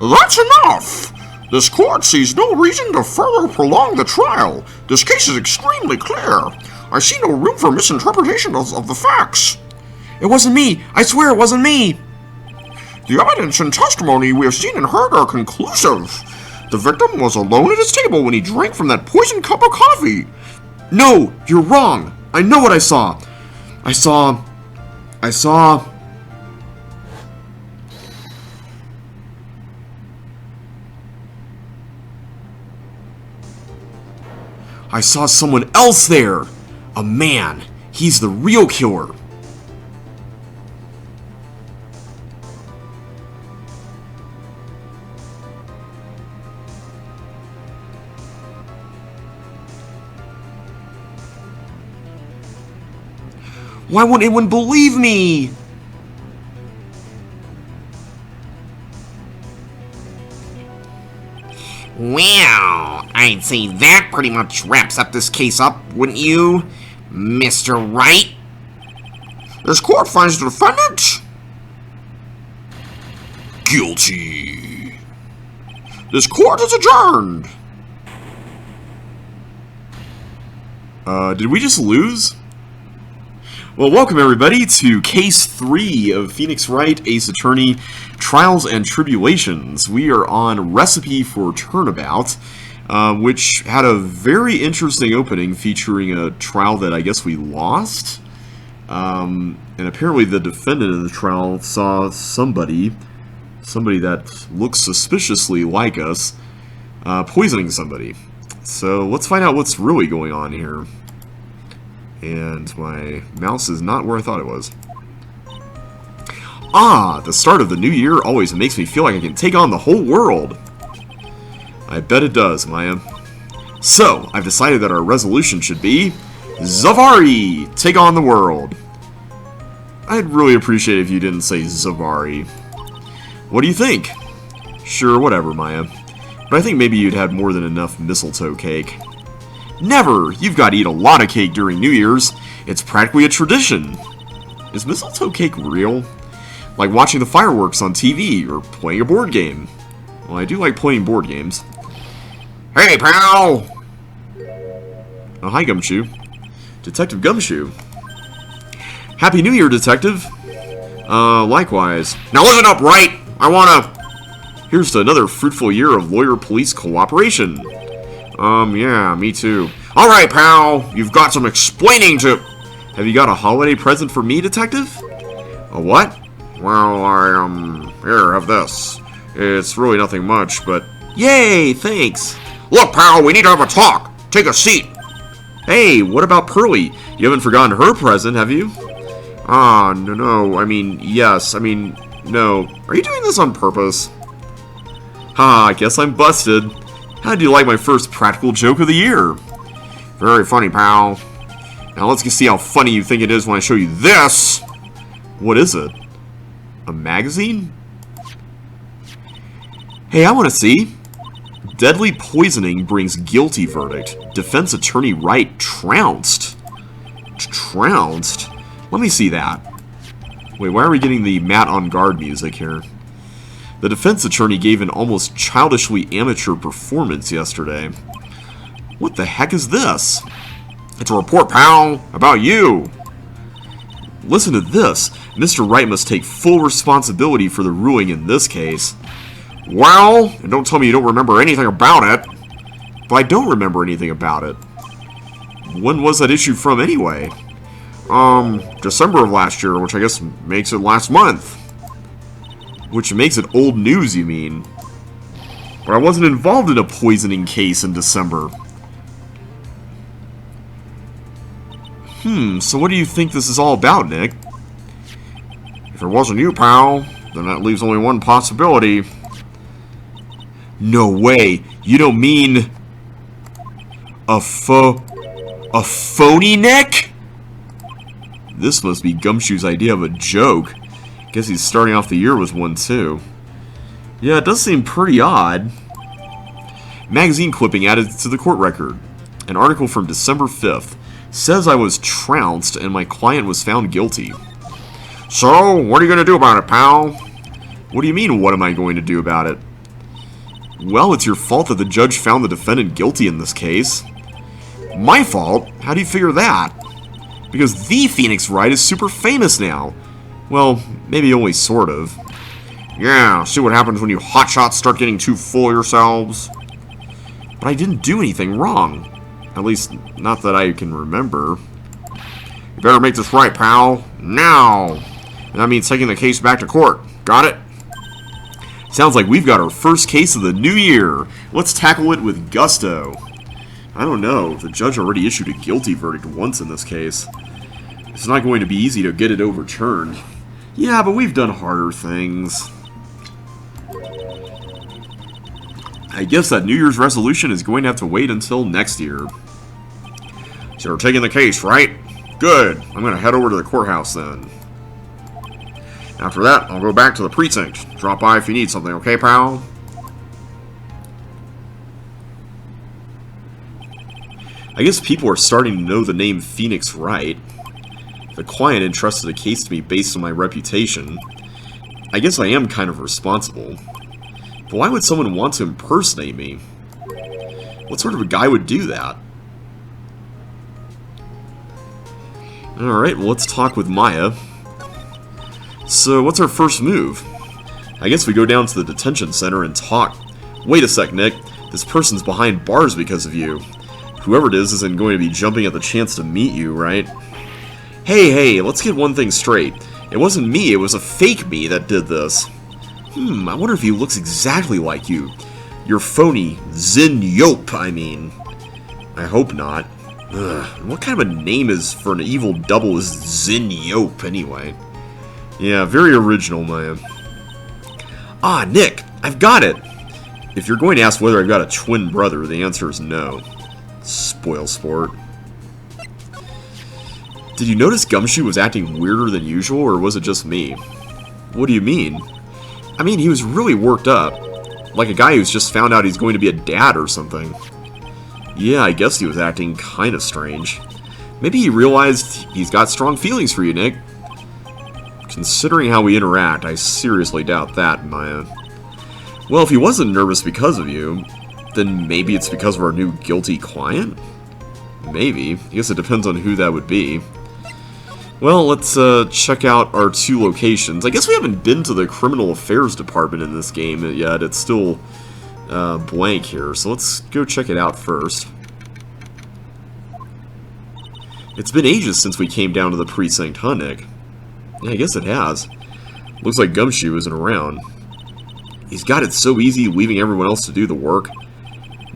That's enough! This court sees no reason to further prolong the trial. This case is extremely clear. I see no room for misinterpretation of the facts. It wasn't me! I swear it wasn't me! The evidence and testimony we have seen and heard are conclusive. The victim was alone at his table when he drank from that poisoned cup of coffee. No, you're wrong. I know what I saw. I saw someone else there. A man. He's the real killer. Why won't anyone believe me? Well, I'd say that pretty much wraps up this case up, wouldn't you, Mr. Wright? This court finds the defendant guilty. This court is adjourned. Did we just lose? Well, welcome everybody to Case 3 of Phoenix Wright, Ace Attorney, Trials and Tribulations. We are on Recipe for Turnabout, which had a very interesting opening featuring a trial that I guess we lost. And apparently the defendant in the trial saw somebody that looks suspiciously like us, poisoning somebody. So let's find out what's really going on here. And my mouse is not where I thought it was. Ah, the start of the new year always makes me feel like I can take on the whole world. I bet it does, Maya. So, I've decided that our resolution should be Zavari, take on the world. I'd really appreciate it if you didn't say Zavari. What do you think? Sure, whatever, Maya. But I think maybe you'd had more than enough mistletoe cake. Never! You've got to eat a lot of cake during New Year's. It's practically a tradition. Is mistletoe cake real? Like watching the fireworks on TV or playing a board game. Well, I do like playing board games. Hey, pal! Oh, hi, Gumshoe. Detective Gumshoe. Happy New Year, Detective. Likewise. Now listen up, Wright! Here's to another fruitful year of lawyer-police cooperation. Yeah, me too. Alright, pal, you've got some explaining to... Have you got a holiday present for me, Detective? A what? Well, here, have this. It's really nothing much, but... Yay, thanks. Look, pal, we need to have a talk. Take a seat. Hey, what about Pearly? You haven't forgotten her present, have you? No, no. Are you doing this on purpose? I guess I'm busted. How do you like my first practical joke of the year? Very funny, pal. Now let's see how funny you think it is when I show you this. What is it? A magazine? Hey, I want to see. Deadly poisoning brings guilty verdict. Defense attorney Wright trounced. Trounced? Let me see that. Wait, why are we getting the Matt on guard music here? The defense attorney gave an almost childishly amateur performance yesterday. What the heck is this? It's a report, pal, about you. Listen to this. Mr. Wright must take full responsibility for the ruling in this case. Well, and don't tell me you don't remember anything about it. But I don't remember anything about it. When was that issue from anyway? December of last year, which I guess makes it last month. Which makes it old news, you mean? But I wasn't involved in a poisoning case in December. So what do you think this is all about, Nick? If it wasn't you, pal, then that leaves only one possibility. No way! You don't mean... a phony Nick? This must be Gumshoe's idea of a joke. Guess he's starting off the year with one, too. Yeah, it does seem pretty odd. Magazine clipping added to the court record. An article from December 5th. Says I was trounced and my client was found guilty. So, what are you going to do about it, pal? What do you mean, what am I going to do about it? Well, it's your fault that the judge found the defendant guilty in this case. My fault? How do you figure that? Because the Phoenix Wright is super famous now. Well, maybe only sort of. Yeah, see what happens when you hotshots start getting too full of yourselves? But I didn't do anything wrong. At least, not that I can remember. You better make this right, pal. Now! And that means taking the case back to court. Got it? Sounds like we've got our first case of the new year. Let's tackle it with gusto. I don't know. The judge already issued a guilty verdict once in this case. It's not going to be easy to get it overturned. Yeah, but we've done harder things. I guess that New Year's resolution is going to have to wait until next year. So you're taking the case, right? Good. I'm going to head over to the courthouse then. After that, I'll go back to the precinct. Drop by if you need something, okay, pal? I guess people are starting to know the name Phoenix Wright. The client entrusted a case to me based on my reputation. I guess I am kind of responsible. But why would someone want to impersonate me? What sort of a guy would do that? Alright, well, let's talk with Maya. So, what's our first move? I guess we go down to the detention center and talk. Wait a sec, Nick. This person's behind bars because of you. Whoever it is isn't going to be jumping at the chance to meet you, right? Hey, let's get one thing straight. It wasn't me, it was a fake me that did this. I wonder if he looks exactly like you. You're phony. Zin Yope, I mean. I hope not. Ugh, what kind of a name is for an evil double is Zin Yope, anyway? Yeah, very original, Maya. Ah, Nick, I've got it! If you're going to ask whether I've got a twin brother, the answer is no. Spoil sport. Did you notice Gumshoe was acting weirder than usual, or was it just me? What do you mean? I mean, he was really worked up. Like a guy who's just found out he's going to be a dad or something. Yeah, I guess he was acting kind of strange. Maybe he realized he's got strong feelings for you, Nick. Considering how we interact, I seriously doubt that, Maya. Well, if he wasn't nervous because of you, then maybe it's because of our new guilty client? Maybe. I guess it depends on who that would be. Well, let's check out our two locations. I guess we haven't been to the Criminal Affairs Department in this game yet. It's still blank here, so let's go check it out first. It's been ages since we came down to the precinct, huh, Nick? Yeah, I guess it has. Looks like Gumshoe isn't around. He's got it so easy leaving everyone else to do the work.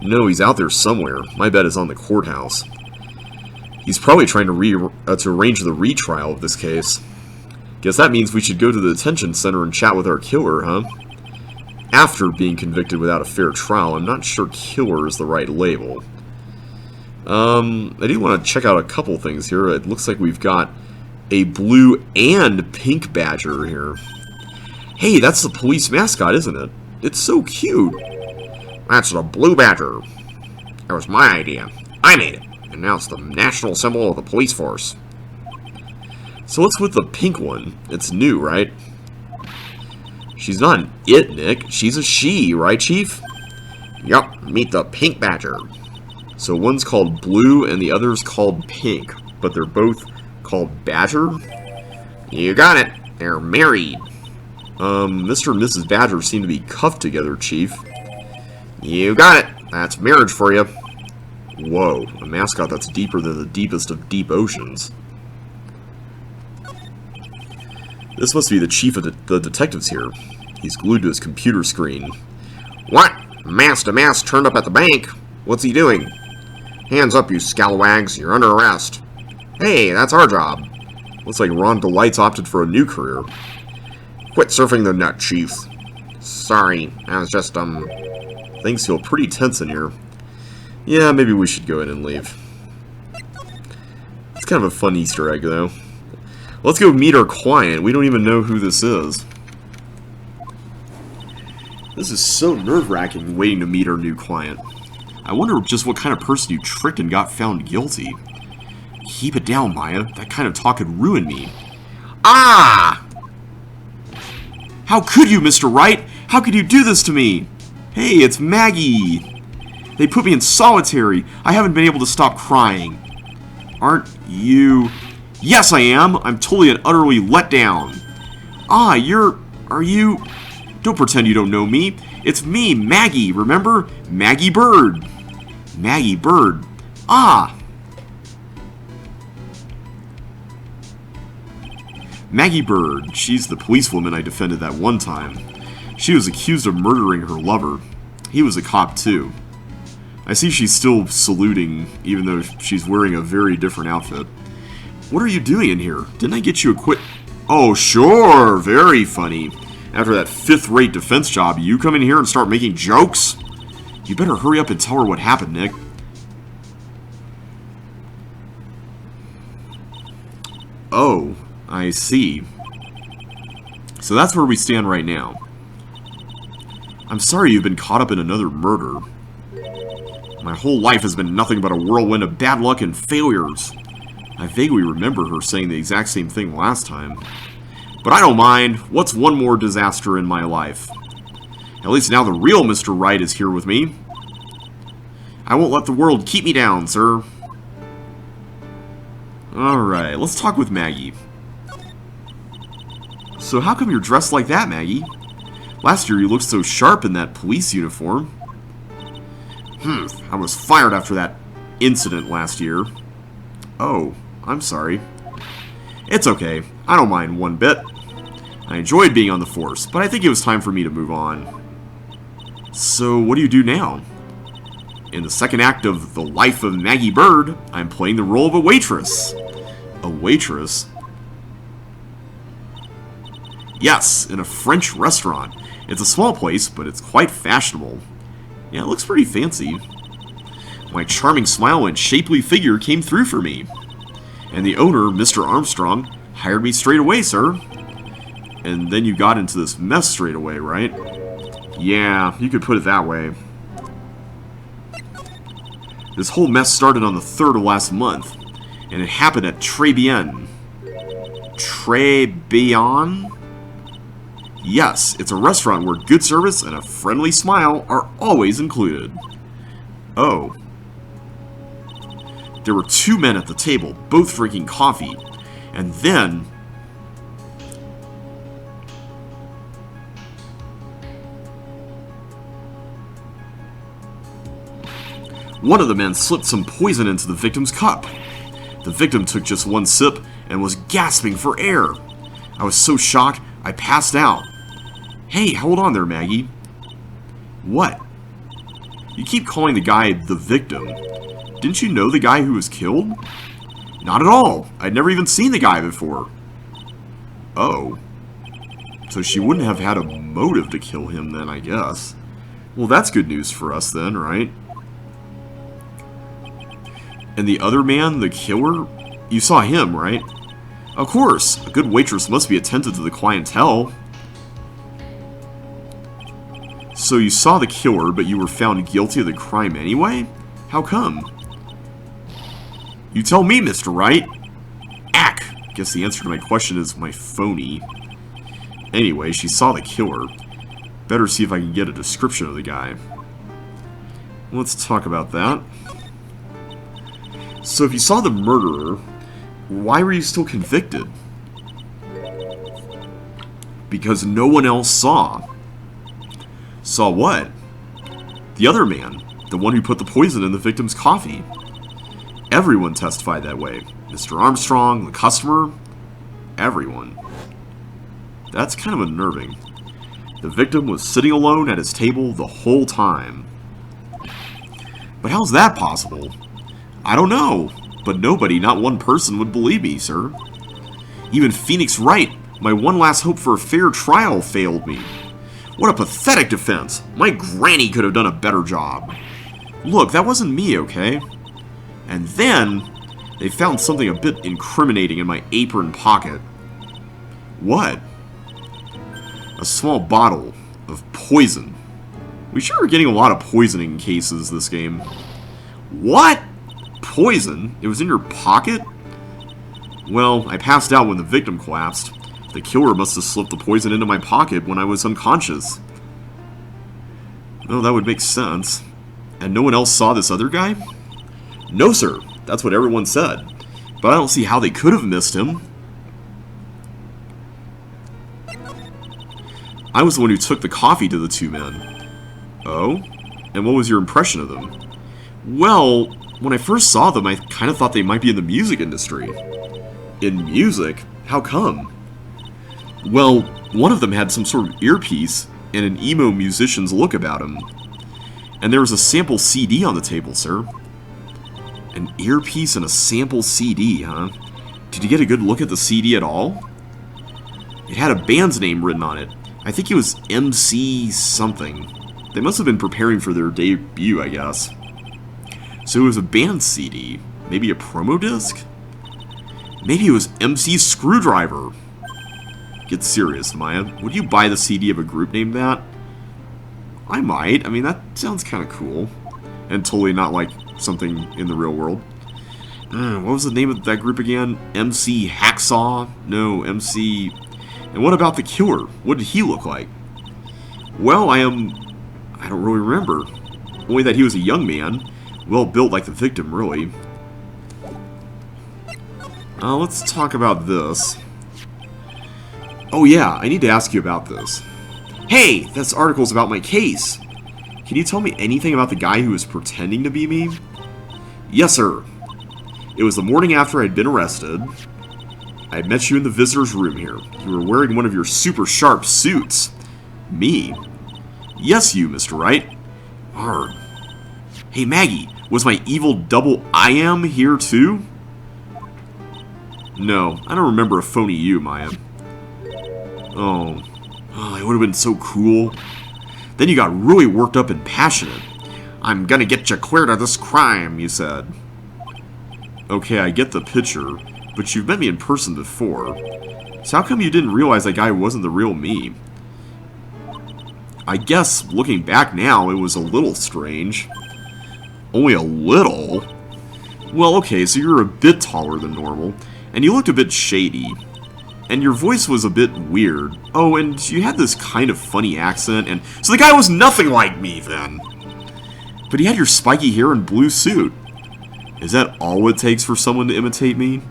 No, he's out there somewhere. My bet is on the courthouse. He's probably trying to arrange the retrial of this case. Guess that means we should go to the detention center and chat with our killer, huh? After being convicted without a fair trial, I'm not sure killer is the right label. I do want to check out a couple things here. It looks like we've got a blue and pink badger here. Hey, that's the police mascot, isn't it? It's so cute. That's the blue badger. That was my idea. I made it. And now it's the national symbol of the police force. So what's with the pink one? It's new, right? She's not an it, Nick. She's a she, right, Chief? Yup, meet the pink badger. So one's called blue and the other's called pink, but they're both called badger? You got it. They're married. Mr. and Mrs. Badger seem to be cuffed together, Chief. You got it. That's marriage for you. Whoa, a mascot that's deeper than the deepest of deep oceans. This must be the chief of the detectives here. He's glued to his computer screen. What? Mass to mass turned up at the bank? What's he doing? Hands up, you scalawags. You're under arrest. Hey, that's our job. Looks like Ron Delight's opted for a new career. Quit surfing the net, Chief. Sorry, I was just, Things feel pretty tense in here. Yeah, maybe we should go in and leave. It's kind of a fun Easter egg, though. Let's go meet our client. We don't even know who this is. This is so nerve-wracking, waiting to meet our new client. I wonder just what kind of person you tricked and got found guilty. Keep it down, Maya. That kind of talk could ruin me. Ah! How could you, Mr. Wright? How could you do this to me? Hey, it's Maggie! They put me in solitary. I haven't been able to stop crying. Aren't you... Yes, I am! I'm totally and utterly let down. Ah, are you... Don't pretend you don't know me. It's me, Maggie, remember? Maggie Bird. Maggie Bird. Ah! Maggie Bird. She's the policewoman I defended that one time. She was accused of murdering her lover. He was a cop, too. I see she's still saluting, even though she's wearing a very different outfit. What are you doing in here? Didn't I get you a quit... Oh, sure! Very funny. After that fifth-rate defense job, you come in here and start making jokes? You better hurry up and tell her what happened, Nick. Oh, I see. So that's where we stand right now. I'm sorry you've been caught up in another murder. My whole life has been nothing but a whirlwind of bad luck and failures. I vaguely remember her saying the exact same thing last time. But I don't mind. What's one more disaster in my life? At least now the real Mr. Right is here with me. I won't let the world keep me down, sir. Alright, let's talk with Maggie. So how come you're dressed like that, Maggie? Last year you looked so sharp in that police uniform. I was fired after that incident last year. Oh, I'm sorry. It's okay. I don't mind one bit. I enjoyed being on the force, but I think it was time for me to move on. So, what do you do now? In the second act of The Life of Maggie Bird, I'm playing the role of a waitress. A waitress? Yes, in a French restaurant. It's a small place, but it's quite fashionable. Yeah, it looks pretty fancy. My charming smile and shapely figure came through for me. And the owner, Mr. Armstrong, hired me straight away, sir. And then you got into this mess straight away, right? Yeah, you could put it that way. This whole mess started on the 3rd of last month, and it happened at Trabian. Trabian? Yes, it's a restaurant where good service and a friendly smile are always included. Oh. There were 2 men at the table, both drinking coffee, and then... one of the men slipped some poison into the victim's cup. The victim took just one sip and was gasping for air. I was so shocked, I passed out. Hey, hold on there, Maggie. What? You keep calling the guy the victim. Didn't you know the guy who was killed? Not at all. I'd never even seen the guy before. Oh. So she wouldn't have had a motive to kill him then, I guess. Well, that's good news for us then, right? And the other man, the killer? You saw him, right? Of course. A good waitress must be attentive to the clientele. So you saw the killer, but you were found guilty of the crime anyway? How come? You tell me, Mr. Wright. Ack! Guess the answer to my question is my phony. Anyway, she saw the killer. Better see if I can get a description of the guy. Let's talk about that. So if you saw the murderer, why were you still convicted? Because no one else saw. Saw what? The other man. The one who put the poison in the victim's coffee. Everyone testified that way. Mr. Armstrong, the customer, everyone. That's kind of unnerving. The victim was sitting alone at his table the whole time. But how's that possible? I don't know, but nobody, not one person, would believe me, sir. Even Phoenix Wright, my one last hope for a fair trial, failed me. What a pathetic defense. My granny could have done a better job. Look, that wasn't me, okay? And then, they found something a bit incriminating in my apron pocket. What? A small bottle of poison. We sure are getting a lot of poisoning cases this game. What? Poison? It was in your pocket? Well, I passed out when the victim collapsed. The killer must have slipped the poison into my pocket when I was unconscious. Oh, that would make sense. And no one else saw this other guy? No, sir. That's what everyone said. But I don't see how they could have missed him. I was the one who took the coffee to the two men. Oh? And what was your impression of them? Well, when I first saw them, I kind of thought they might be in the music industry. In music? How come? Well, one of them had some sort of earpiece and an emo musician's look about him. And there was a sample CD on the table, sir. An earpiece and a sample CD, huh? Did you get a good look at the CD at all? It had a band's name written on it. I think it was MC something. They must have been preparing for their debut, I guess. So it was a band CD. Maybe a promo disc? Maybe it was MC Screwdriver. Get serious, Maya. Would you buy the CD of a group named that? I might. I mean, that sounds kind of cool. And totally not like something in the real world. What was the name of that group again? MC Hacksaw? No, MC... And what about the killer? What did he look like? Well, I don't really remember. Only that he was a young man. Well built like the victim, really. Let's talk about this. Oh yeah, I need to ask you about this. Hey, this article's about my case. Can you tell me anything about the guy who was pretending to be me? Yes, sir. It was the morning after I'd been arrested. I had met you in the visitor's room here. You were wearing one of your super sharp suits. Me? Yes, you, Mr. Wright. Arg. Hey, Maggie, was my evil double I am here too? No, I don't remember a phony you, Maya. Oh, it would have been so cool. Then you got really worked up and passionate. I'm gonna get you cleared of this crime, you said. Okay, I get the picture, but you've met me in person before. So how come you didn't realize that guy wasn't the real me? I guess, looking back now, it was a little strange. Only a little? Well, okay, so you're a bit taller than normal, and you looked a bit shady. And your voice was a bit weird. Oh, and you had this kind of funny accent, and... So the guy was nothing like me, then! But he had your spiky hair and blue suit. Is that all it takes for someone to imitate me?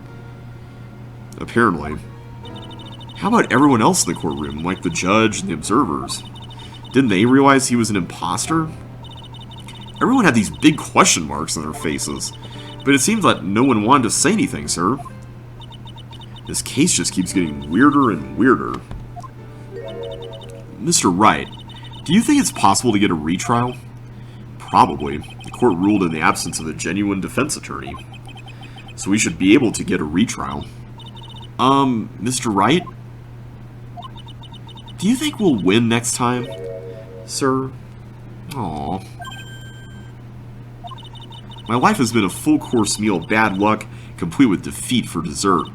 Apparently. How about everyone else in the courtroom, like the judge and the observers? Didn't they realize he was an imposter? Everyone had these big question marks on their faces, but it seems that no one wanted to say anything, sir. This case just keeps getting weirder and weirder. Mr. Wright, do you think it's possible to get a retrial? Probably. The court ruled in the absence of a genuine defense attorney. So we should be able to get a retrial. Mr. Wright? Do you think we'll win next time, sir? Aww. My life has been a full-course meal of bad luck, complete with defeat for dessert.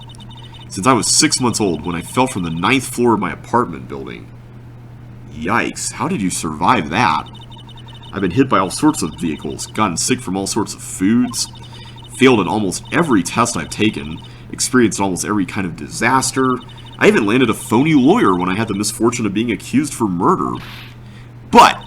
Since I was 6 months old when I fell from the 9th floor of my apartment building. Yikes, how did you survive that? I've been hit by all sorts of vehicles, gotten sick from all sorts of foods, failed in almost every test I've taken, experienced almost every kind of disaster. I even landed a phony lawyer when I had the misfortune of being accused for murder. But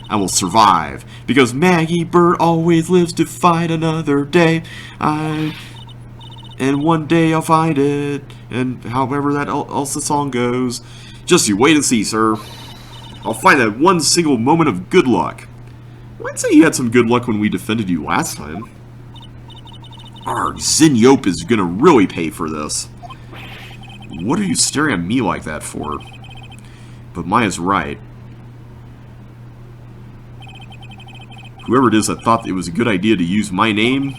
I will survive, because Maggie Bird always lives to fight another day. And one day I'll find it, and however that else the song goes. Just you wait and see, sir. I'll find that one single moment of good luck. I'd say you had some good luck when we defended you last time. Arg, Zinyope is gonna really pay for this. What are you staring at me like that for? But Maya's right. Whoever it is that thought it was a good idea to use my name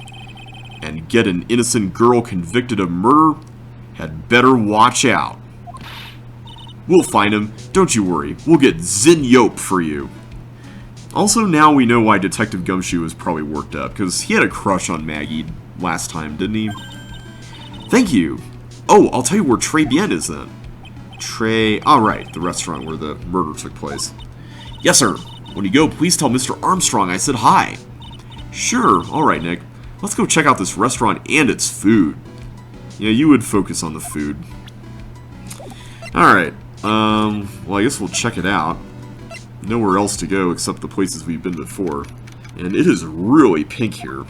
and get an innocent girl convicted of murder had better watch out. We'll find him, don't you worry. We'll get Zinyope for you. Also, now we know why Detective Gumshoe was probably worked up, because he had a crush on Maggie last time, didn't he? Thank you. Oh, I'll tell you where Trabian is then. Alright, the restaurant where the murder took place. Yes, sir. When you go, please tell Mr. Armstrong I said hi. Sure, alright, Nick. Let's go check out this restaurant and its food. Yeah, you would focus on the food. Alright, well, I guess we'll check it out. nowhere else to go except the places we've been before. And it is really pink here.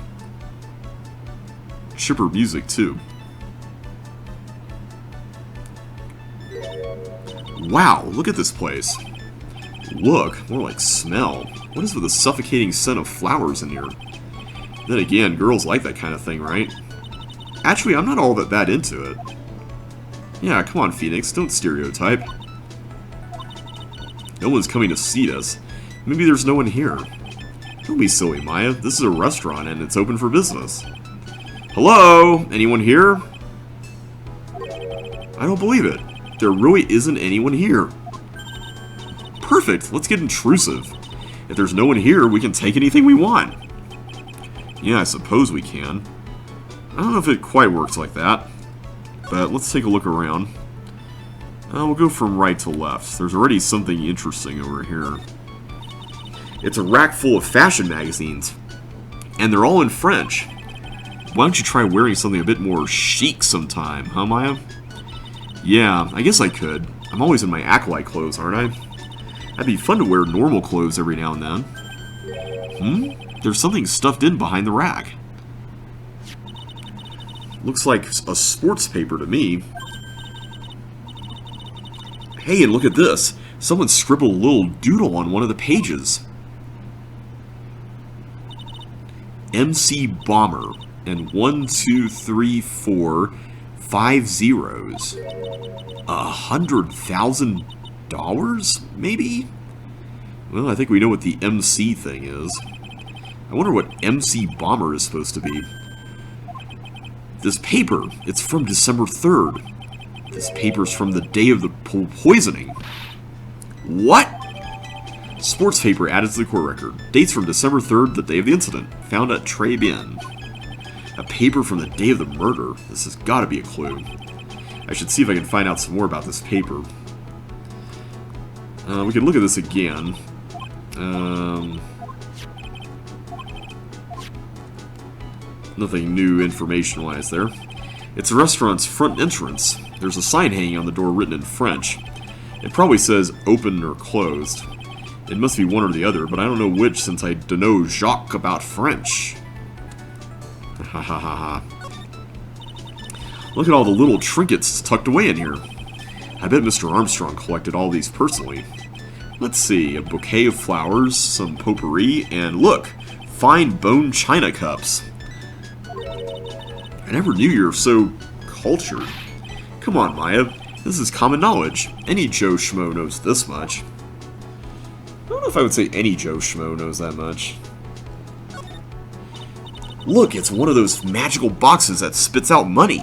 Chipper music, too. Wow, look at this place. Look, more like smell. What is with the suffocating scent of flowers in here? Then again, girls like that kind of thing, right? Actually, I'm not all that into it. Yeah, come on, Phoenix, don't stereotype. No one's coming to see us. Maybe there's no one here. Don't be silly, Maya. This is a restaurant and it's open for business. Hello? Anyone here? I don't believe it. There really isn't anyone here. Perfect. Let's get intrusive. If there's no one here, we can take anything we want. Yeah, I suppose we can. I don't know if it quite works like that. But let's take a look around. We'll go from right to left. There's already something interesting over here. It's a rack full of fashion magazines. And they're all in French. Why don't you try wearing something a bit more chic sometime, huh, Maya? Yeah, I guess I could. I'm always in my acolyte clothes, aren't I? That'd be fun to wear normal clothes every now and then. There's something stuffed in behind the rack. Looks like a sports paper to me. Hey, and look at this. Someone scribbled a little doodle on one of the pages. MC Bomber. And 1, 2, 3, 4, 5 zeros. $100,000? Maybe? Well, I think we know what the MC thing is. I wonder what MC Bomber is supposed to be. This paper, it's from December 3rd. This paper's from the day of the poisoning. What? Sports paper added to the court record. Dates from December 3rd, the day of the incident. Found at Trabian. A paper from the day of the murder. This has got to be a clue. I should see if I can find out some more about this paper. We can look at this again. Nothing new information-wise there. It's the restaurant's front entrance. There's a sign hanging on the door written in French. It probably says open or closed. It must be one or the other, but I don't know which since I don't know Jacques about French. Ha ha ha ha. Look at all the little trinkets tucked away in here. I bet Mr. Armstrong collected all these personally. Let's see, a bouquet of flowers, some potpourri, and look, fine bone china cups. I never knew you were so cultured. Come on, Maya. This is common knowledge. Any Joe Schmo knows this much. I don't know if I would say any Joe Schmo knows that much. Look, it's one of those magical boxes that spits out money.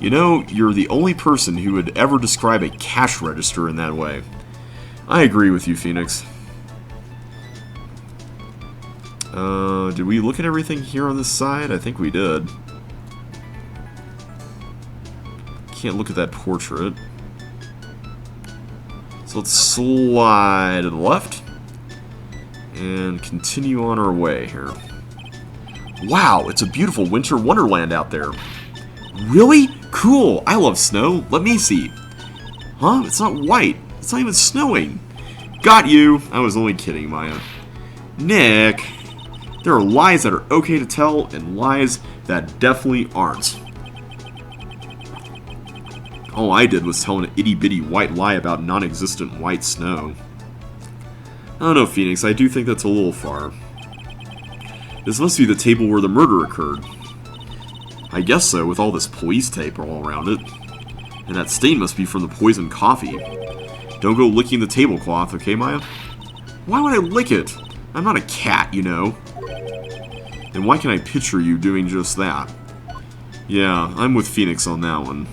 You know, you're the only person who would ever describe a cash register in that way. I agree with you, Phoenix. Did we look at everything here on this side? I think we did. Can't look at that portrait. So let's slide to the left. And continue on our way here. Wow, it's a beautiful winter wonderland out there. Really? Cool. I love snow. Let me see. Huh? It's not white. It's not even snowing. Got you. I was only kidding, Maya. Nick. There are lies that are okay to tell and lies that definitely aren't. All I did was tell an itty-bitty white lie about non-existent white snow. I don't know, Phoenix. I do think that's a little far. This must be the table where the murder occurred. I guess so, with all this police tape all around it. And that stain must be from the poisoned coffee. Don't go licking the tablecloth, okay, Maya? Why would I lick it? I'm not a cat, you know. And why can I picture you doing just that? Yeah, I'm with Phoenix on that one.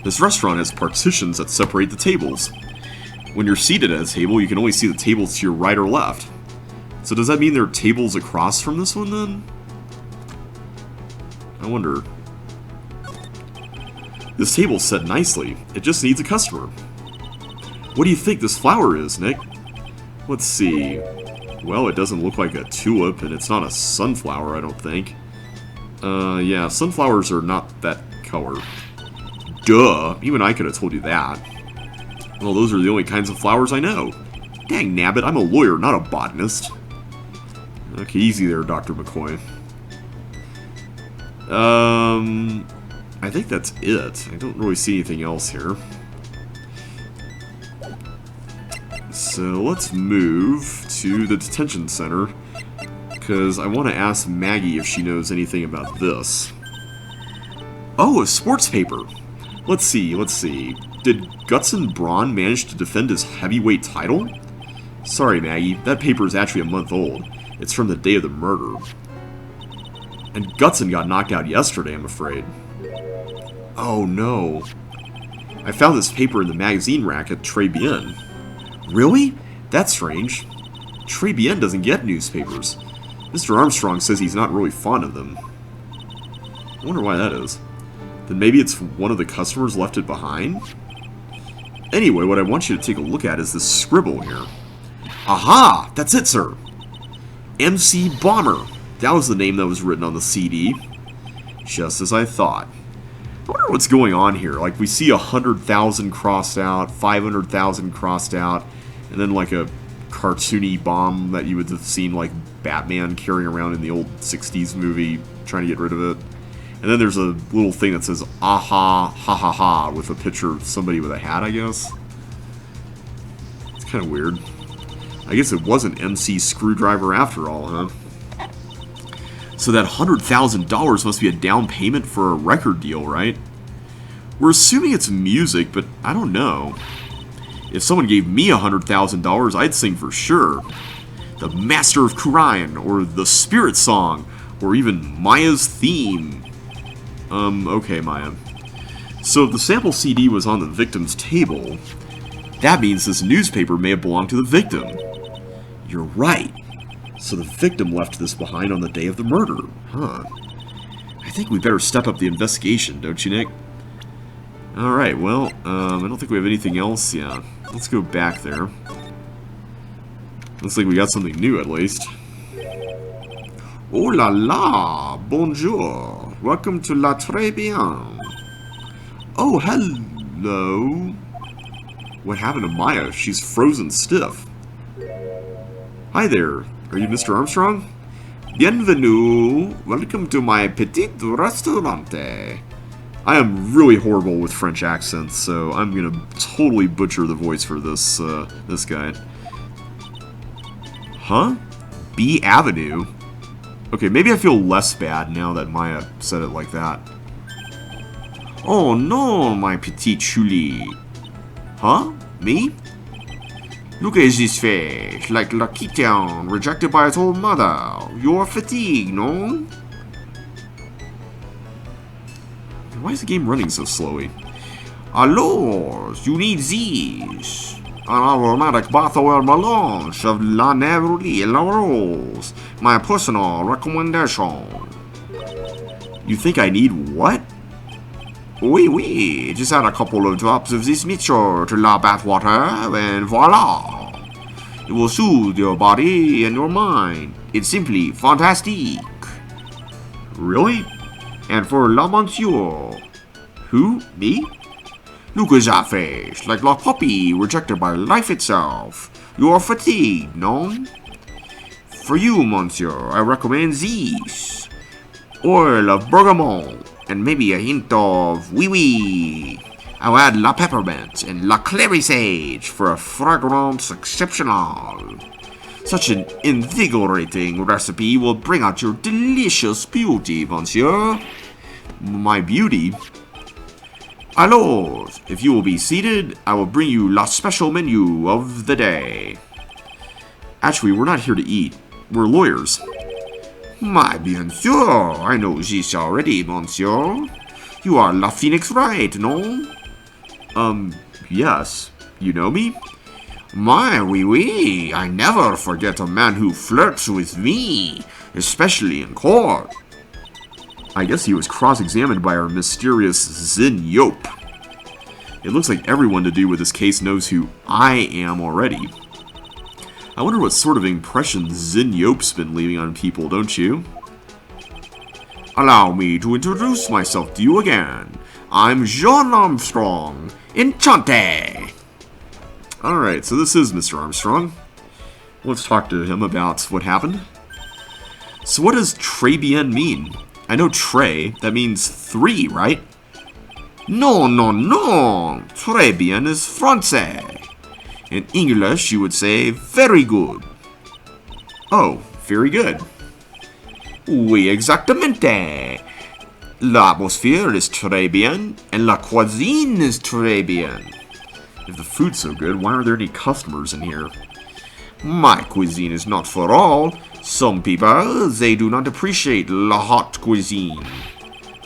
This restaurant has partitions that separate the tables. When you're seated at a table, you can only see the tables to your right or left. So does that mean there are tables across from this one, then? I wonder. This table's set nicely. It just needs a customer. What do you think this flower is, Nick? Let's see. Well, it doesn't look like a tulip, and it's not a sunflower, I don't think. Yeah, sunflowers are not that color. Duh! Even I could have told you that. Well, those are the only kinds of flowers I know. Dang nabbit, I'm a lawyer, not a botanist. Okay, easy there, Dr. McCoy. I think that's it. I don't really see anything else here. So let's move to the detention center, because I want to ask Maggie if she knows anything about this. Oh, a sports paper! Let's see. Did Gutson Braun manage to defend his heavyweight title? Sorry, Maggie, that paper is actually a month old. It's from the day of the murder. And Gutson got knocked out yesterday, I'm afraid. Oh no. I found this paper in the magazine rack at Trabian. Really? That's strange. Trabian doesn't get newspapers. Mr. Armstrong says he's not really fond of them. I wonder why that is. Then maybe it's one of the customers left it behind? Anyway, what I want you to take a look at is this scribble here. Aha! That's it, sir! MC Bomber. That was the name that was written on the CD. Just as I thought. I wonder what's going on here. Like, we see 100,000 crossed out, 500,000 crossed out, and then like a cartoony bomb that you would have seen like Batman carrying around in the old 60s movie, trying to get rid of it. And then there's a little thing that says, aha, ha ha ha, with a picture of somebody with a hat, I guess. It's kind of weird. I guess it wasn't MC Screwdriver after all, huh? So that $100,000 must be a down payment for a record deal, right? We're assuming it's music, but I don't know. If someone gave me $100,000, I'd sing for sure. The Master of Quran, or the Spirit Song, or even Maya's theme. Okay, Maya. So if the sample CD was on the victim's table, that means this newspaper may have belonged to the victim. You're right. So the victim left this behind on the day of the murder, huh? I think we better step up the investigation, don't you, Nick? Alright, well, I don't think we have anything else. Yeah, let's go back there. Looks like we got something new, at least. Oh la la, bonjour. Welcome to La Trabian. Oh, hello. What happened to Maya? She's frozen stiff. Hi there. Are you Mr. Armstrong? Bienvenue. Welcome to my petit restaurante. I am really horrible with French accents, so I'm gonna totally butcher the voice for this this guy. Huh? B Avenue? Okay, maybe I feel less bad now that Maya said it like that. Oh no, my petite Julie. Huh? Me? Look at his face, like la kitten rejected by its old mother. You're fatigued, no? Why is the game running so slowly? Alors, you need these. An aromatic bath oil melange of La Neroli and La Rose. My personal recommendation. You think I need what? Oui, just add a couple of drops of this mixture to la bath water, and voila! It will soothe your body and your mind. It's simply fantastique. Really? And for la monsieur. Who? Me? Look at that face, like la puppy rejected by life itself. You are fatigued, no? For you, monsieur, I recommend these. Oil of bergamot. And maybe a hint of wee-wee. I'll add la peppermint and la clary sage for a fragrance exceptional. Such an invigorating recipe will bring out your delicious beauty, monsieur. My beauty? Alors, if you will be seated, I will bring you la special menu of the day. Actually, we're not here to eat. We're lawyers. My bien sûr, I know this already, monsieur. You are La Phoenix Wright, no? Yes. You know me? My, oui, I never forget a man who flirts with me, especially in court. I guess he was cross-examined by our mysterious Zin Yop. It looks like everyone to do with this case knows who I am already. I wonder what sort of impression Zin Yop's been leaving on people, don't you? Allow me to introduce myself to you again. I'm Jean Armstrong. Enchante! Alright, so this is Mr. Armstrong. Let's talk to him about what happened. So what does Trabian mean? I know Tre, that means 3, right? No, no, no. Trabian is Francais. In English, you would say very good. Oh, very good. Oui, exactamente. La atmosphere is très bien, and la cuisine is très bien. If the food's so good, why aren't there any customers in here? My cuisine is not for all. Some people, they do not appreciate la hot cuisine.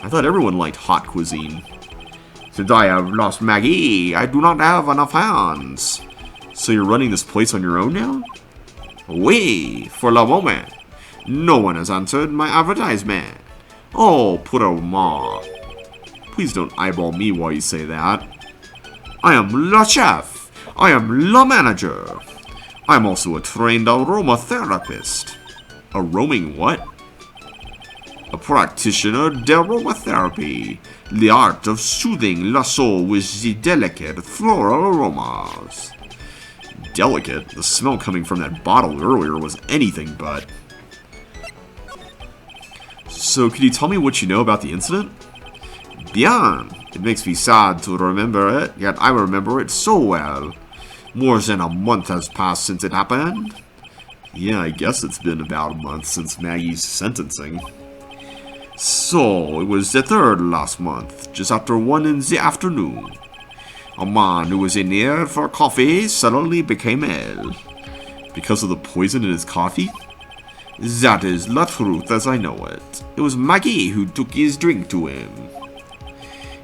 I thought everyone liked hot cuisine. Since I have lost Maggie, I do not have enough hands. So you're running this place on your own now? Oui, for le moment. No one has answered my advertisement. Oh, poor ma. Please don't eyeball me while you say that. I am le chef. I am le manager. I am also a trained aromatherapist. A roaming what? A practitioner of aromatherapy, the art of soothing the soul with the delicate floral aromas. Delicate? The smell coming from that bottle earlier was anything but. So, could you tell me what you know about the incident? Bien. It makes me sad to remember it, yet I remember it so well. More than a month has passed since it happened. Yeah, I guess it's been about a month since Maggie's sentencing. So, it was the 3rd last month, just after 1 in the afternoon. A man who was in here for coffee suddenly became ill. Because of the poison in his coffee? That is the truth as I know it. It was Maggie who took his drink to him.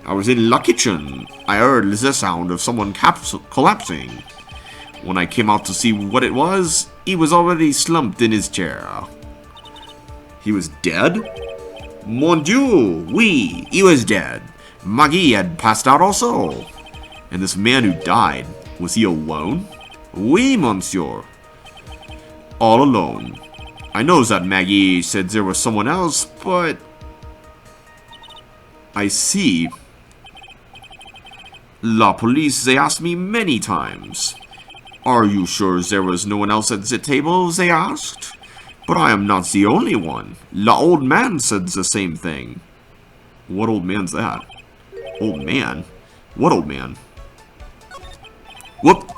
I was in the kitchen. I heard the sound of someone collapsing. When I came out to see what it was, he was already slumped in his chair. He was dead? Mon Dieu, oui, he was dead. Maggie had passed out also. And this man who died, was he alone? Oui, monsieur. All alone. I know that Maggie said there was someone else, but... I see. La police, they asked me many times. Are you sure there was no one else at the table, they asked? But I am not the only one. La old man said the same thing. What old man's that? Old man? What old man? Whoop!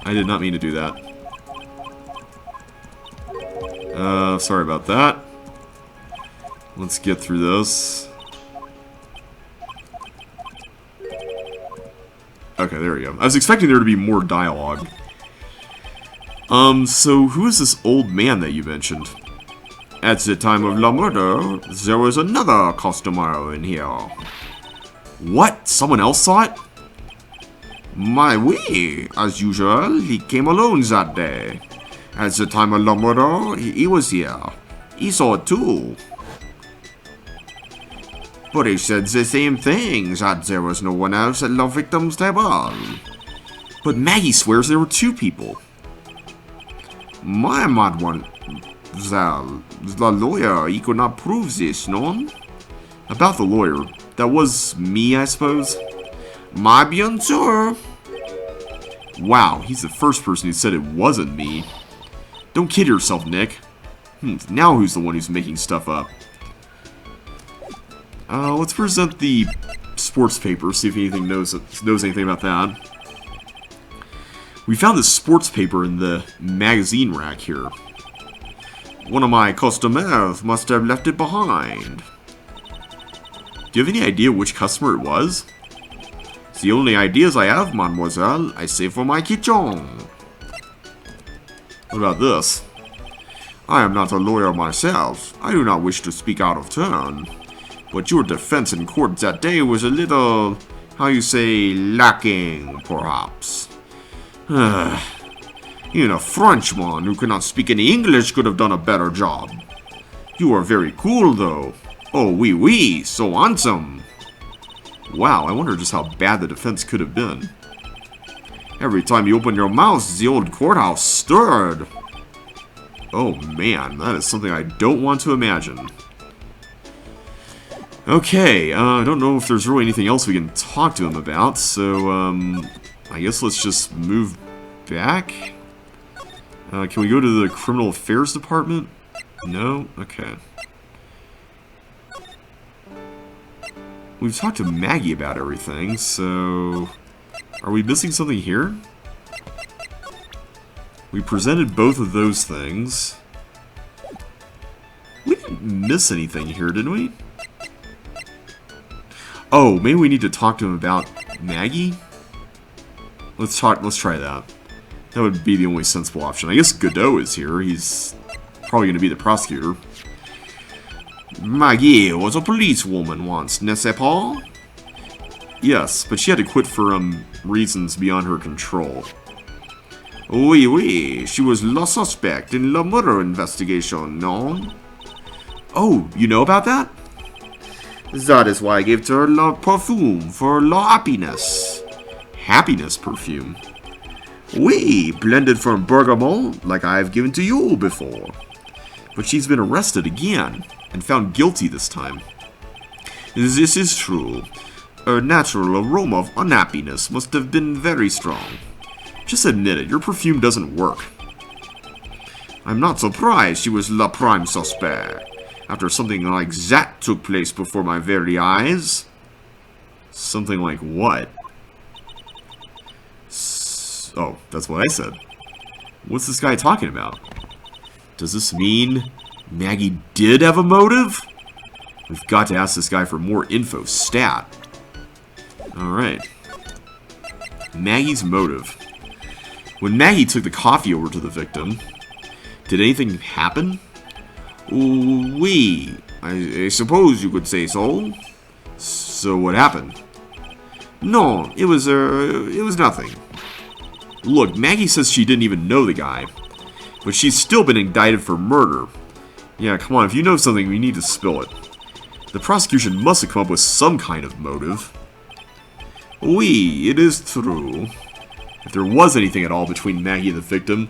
I did not mean to do that. Sorry about that. Let's get through this. Okay, there we go. I was expecting there to be more dialogue. So who is this old man that you mentioned? At the time of la murder, there was another customer in here. What? Someone else saw it? My oui, as usual, he came alone that day. At the time of la murder, he was here. He saw it too. But he said the same thing, that there was no one else at the victim's table. But Maggie swears there were 2 people. My mademoiselle, the lawyer, he could not prove this, no? About the lawyer, that was me, I suppose? My bien sûr. Wow, he's the first person who said it wasn't me. Don't kid yourself, Nick. Now who's the one who's making stuff up? Let's present the sports paper, see if anything knows anything about that. We found this sports paper in the magazine rack here. One of my customers must have left it behind. Do you have any idea which customer it was? The only ideas I have, mademoiselle, I save for my kitchen. What about this? I am not a lawyer myself. I do not wish to speak out of turn. But your defense in court that day was a little, how you say, lacking, perhaps. Even a Frenchman who cannot speak any English could have done a better job. You are very cool, though. Oh, oui, oui, so handsome. Wow, I wonder just how bad the defense could have been. Every time you opened your mouth, the old courthouse stirred. Oh man, that is something I don't want to imagine. Okay, I don't know if there's really anything else we can talk to him about, so, I guess let's just move back. Can we go to the Criminal Affairs Department? No? Okay. We've talked to Maggie about everything, so... Are we missing something here? We presented both of those things. We didn't miss anything here, didn't we? Oh, maybe we need to talk to him about Maggie? Let's try that. That would be the only sensible option. I guess Godot is here. He's probably going to be the prosecutor. Maggie was a policewoman once, n'est-ce pas? Yes, but she had to quit for reasons beyond her control. Oui, oui, she was la suspect in the murder investigation, no? Oh, you know about that? That is why I gave her la perfume for la happiness. Happiness perfume? Oui, blended from bergamot, like I've given to you before. But she's been arrested again, and found guilty this time. This is true. Her natural aroma of unhappiness must have been very strong. Just admit it, your perfume doesn't work. I'm not surprised she was la prime suspect, after something like that took place before my very eyes. Something like what? Oh, that's what I said. What's this guy talking about? Does this mean Maggie did have a motive? We've got to ask this guy for more info. Stat. Alright. Maggie's motive. When Maggie took the coffee over to the victim, did anything happen? Oui, I suppose you could say so. So what happened? No, it was nothing. Look, Maggie says she didn't even know the guy, but she's still been indicted for murder. Yeah, come on, if you know something, we need to spill it. The prosecution must have come up with some kind of motive. Oui, it is true. If there was anything at all between Maggie and the victim,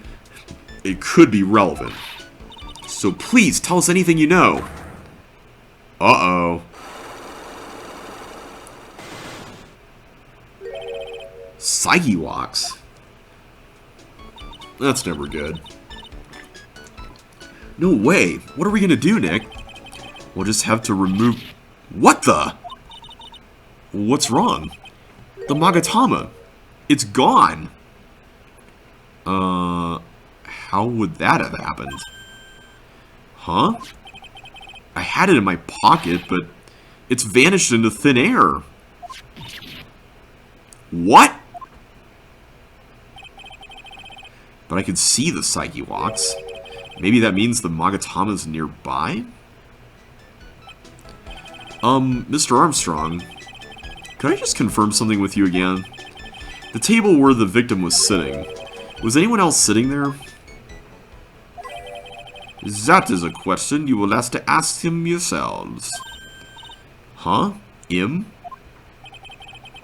it could be relevant. So please, tell us anything you know. Uh-oh. Psyche walks. That's never good. No way. What are we gonna do, Nick? We'll just have to remove... What the? What's wrong? The Magatama. It's gone. How would that have happened? Huh? I had it in my pocket, but it's vanished into thin air. What? But I can see the Psyche walks. Maybe that means the Magatama's nearby? Mr. Armstrong, could I just confirm something with you again? The table where the victim was sitting, was anyone else sitting there? That is a question you will have to ask him yourselves. Huh? Him?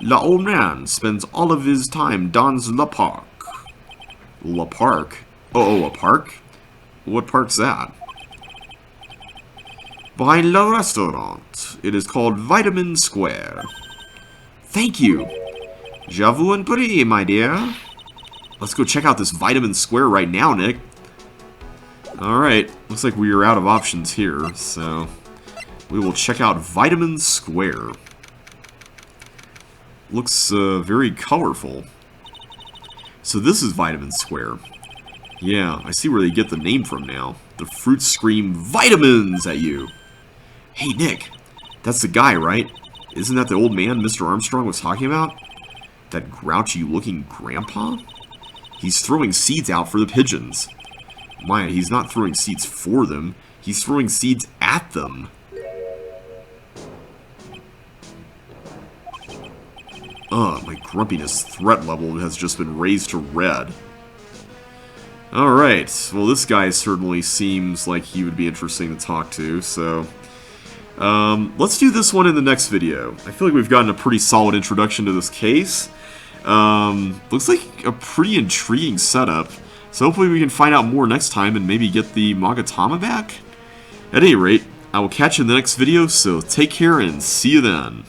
The old man spends all of his time dans le parc. La Park? Oh, a park? What park's that? Behind the restaurant. It is called Vitamin Square. Thank you. Je vous en prie, my dear. Let's go check out this Vitamin Square right now, Nick. Alright, looks like we are out of options here, so we will check out Vitamin Square. Looks very colorful. So this is Vitamin Square. Yeah, I see where they get the name from now. The fruits scream vitamins at you. Hey, Nick, that's the guy, right? Isn't that the old man Mr. Armstrong was talking about? That grouchy-looking grandpa? He's throwing seeds out for the pigeons. Maya, he's not throwing seeds for them. He's throwing seeds at them. My grumpiness threat level has just been raised to red. Alright, well this guy certainly seems like he would be interesting to talk to, so... let's do this one in the next video. I feel like we've gotten a pretty solid introduction to this case. Looks like a pretty intriguing setup. So hopefully we can find out more next time and maybe get the Magatama back? At any rate, I will catch you in the next video, so take care and see you then.